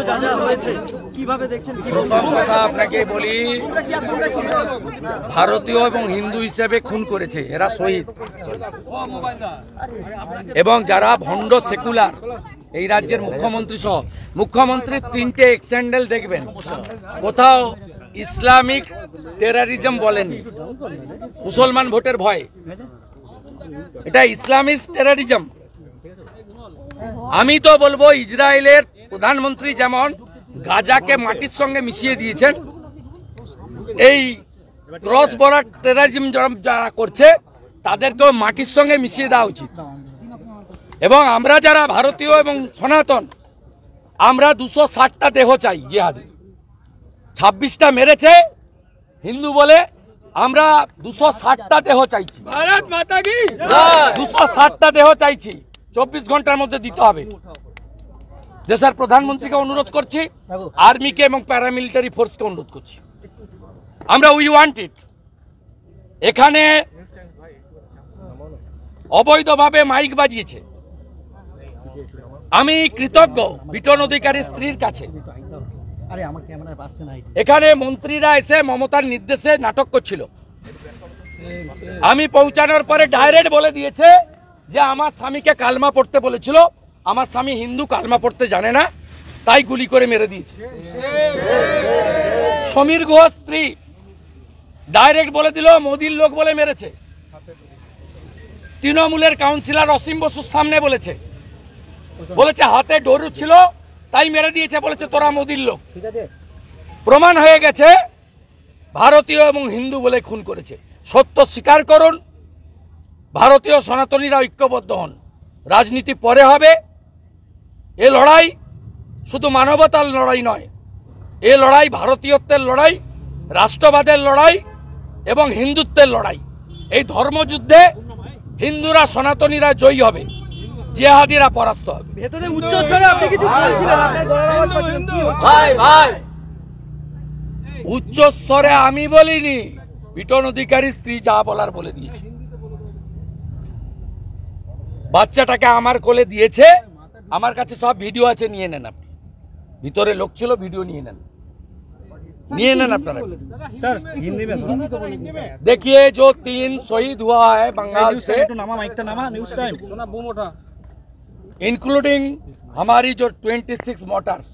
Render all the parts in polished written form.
যা যা হয়েছে কিভাবে দেখছেন? প্রথম কথা আপনাকে বলি, ভারতীয় এবং হিন্দু হিসেবে খুন করেছে, এরা শহীদ। এবং যারা ভণ্ড সেকুলার, এই রাজ্যের মুখ্যমন্ত্রী সহ, মুখ্যমন্ত্রীর 3টে এক্সেন্ডেল দেখবেন, কোথাও ইসলামিক টেরারিজম বলেননি। মুসলমান ভোটের ভয়, এটা ইসলামিক টেরারিজম। আমি তো বলবো ইসরায়েলের প্রধানমন্ত্রী যেমন গাজাকে মাটির সঙ্গে মিশিয়ে দিয়েছেন, এই ক্রস বর্ডার টেরারিজম যারা করছে তাদেরকেও মাটির সঙ্গে মিশিয়ে দেওয়া উচিত। এবং আমরা যারা ভারতীয় এবং সনাতন, আমরা 260টা দেহ চাই জিহাদি। 26টা মেরেছে হিন্দু বলে, আমরা 260টা দেহ চাইছি। ভারত মাতা কি 260টা দেহ চাইছি, 24 ঘন্টার মধ্যে দিতে হবে। দেশের প্রধানমন্ত্রীকে অনুরোধ করছি, আর্মিকে এবং প্যারামিলিটারি ফোর্সকে অনুরোধ করছি, আমরা উই ওয়ান্ট ইট। এখানে অবৈধভাবে মাইক বাজিয়েছে। আমি কৃতজ্ঞ বিটন অধিকারী স্ত্রীর কাছে। এখানে মন্ত্রীরা এসে মমতার নির্দেশে নাটক করছিল। আমি পৌঁছানোর পরে ডাইরেক্ট বলে দিয়েছে যে আমার স্বামীকে কালমা পড়তে বলেছিল, আমার স্বামী হিন্দু, কালমা পড়তে জানে না, তাই গুলি করে মেরে দিয়েছে। সমীর গুহ স্ত্রী ডাইরেক্ট বলে দিল মোদির লোক বলে মেরেছে। তৃণমূলের কাউন্সিলর অসীম বসুর সামনে বলেছে হাতে ডোর ছিল তাই মেরে দিয়েছে, বলেছে তোরা মোদির লোক। প্রমাণ হয়ে গেছে ভারতীয় এবং হিন্দু বলে খুন করেছে। সত্য স্বীকার করুন, ভারতীয় সনাতনীরা ঐক্যবদ্ধ হন। রাজনীতি পরে হবে। এ লড়াই শুধু মানবতার লড়াই নয়, এ লড়াই ভারতীয়ত্বের লড়াই, রাষ্ট্রবাদের লড়াই এবং হিন্দুত্বের লড়াই। এই ধর্মযুদ্ধে হিন্দুরা সনাতনীরা জয়ী হবে, জিহাদিরা পরাস্ত হবে। ভেতরে উচ্চস্বরে আপনি কিছু বলছিলেন, আপনার গলার আওয়াজ পাচ্ছিলাম, কি হচ্ছে? ভাই উচ্চস্বরে আমি বলিনি, বিটন অধিকারী স্ত্রী যা বলার বলে দিয়েছে। বাচ্চাটাকে আমার কোলে দিয়েছে, আমার কাছে সব ভিডিও আছে, নিয়ে নেন আপনি। ভিতরে লোক ছিল, ভিডিও নিয়ে নেন আপনারা। सर हिंदी में देखिए जो 3 शहीद हुआ है बंगाल से, न्यूज़ टाइम इंक्लूडिंग हमारी जो 26 मोटर्स,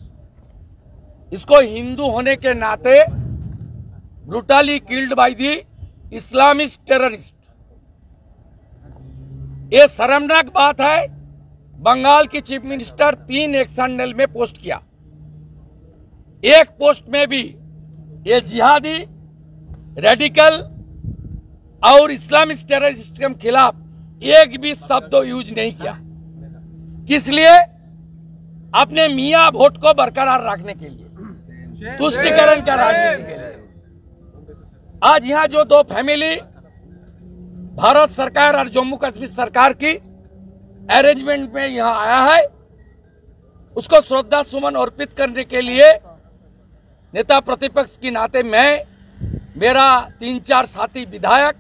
इसको हिंदू होने के नाते brutally killed by the Islamist terrorist. ये शर्मनाक बात है। बंगाल की चीफ मिनिस्टर 3 एक्सएंडल में पोस्ट किया, एक पोस्ट में भी ये जिहादी, रेडिकल और इस्लामिस्ट टेररिस्ट के खिलाफ एक भी शब्द यूज नहीं किया। किस लिए? अपने मियां वोट को बरकरार रखने के लिए, तुष्टीकरण का राजनीति के लिए। आज यहां जो 2 फैमिली भारत सरकार और जम्मू कश्मीर सरकार की अरेंजमेंट में यहां आया है, उसको श्रद्धा सुमन अर्पित करने के लिए नेता प्रतिपक्ष की नाते मैं, मेरा 3-4 साथी विधायक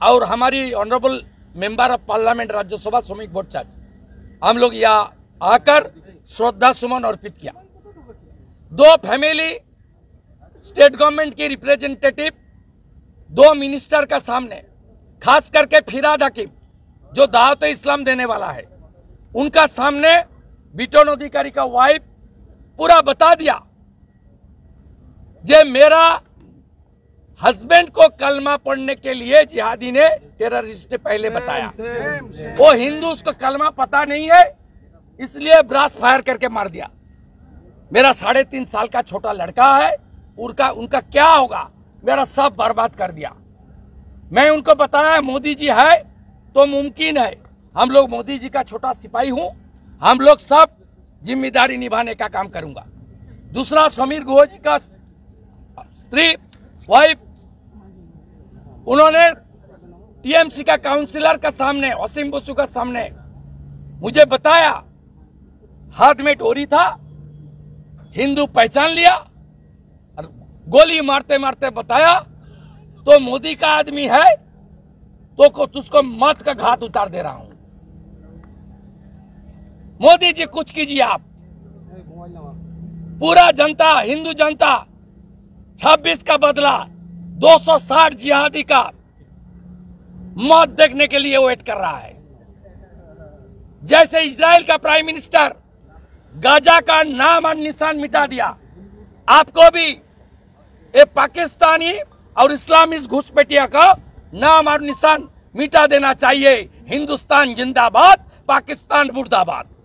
और हमारी honourable member of parliament Rajya Sabha Sumit Bhattacharya, हम लोग यहाँ आकर श्रद्धा सुमन अर्पित किया। 2 फैमिली स्टेट गवर्नमेंट की रिप्रेजेंटेटिव, 2 मिनिस्टर का सामने, खास करके फिराद हकीम जो दावत इस्लाम देने वाला है, उनका सामने बिटन अधिकारी का वाइफ पूरा बता दिया जे मेरा हस्बैंड को कलमा पढ़ने के लिए जिहादी ने टेररिस्ट ने पहले बताया। वो हिंदू, उसको कलमा पता नहीं है, इसलिए ब्रास फायर करके मार दिया। मेरा 3.5 साल का छोटा लड़का है, उनका क्या होगा? मेरा सब बर्बाद कर दिया। मैं उनको बताया मोदी जी है तो मुमकिन है, हम लोग मोदी जी का छोटा सिपाही हूं, हम लोग सब जिम्मेदारी निभाने का काम करूंगा। दूसरा, समीर गुह जी का स्त्री वाइफ, उन्होंने टीएमसी का काउंसिलर का सामने, असीम बसु का सामने मुझे बताया, हाथ में डोरी था, हिंदू पहचान लिया और गोली मारते मारते बताया तो मोदी का आदमी है तो तुझको मौत का घाट उतार दे रहा हूं। मोदी जी कुछ कीजिए आप। पूरा जनता, हिंदू जनता 26 का बदला 260 जिहादी का मौत देखने के लिए वेट कर रहा है। जैसे इजराइल का प्राइम मिनिस्टर गाजा का नाम और निशान मिटा दिया, आपको भी ये पाकिस्तानी और इस्लामिस्ट घुसपैठिया का नाम और निशान मिटा देना चाहिए। हिंदुस्तान जिंदाबाद, पाकिस्तान मुर्दाबाद।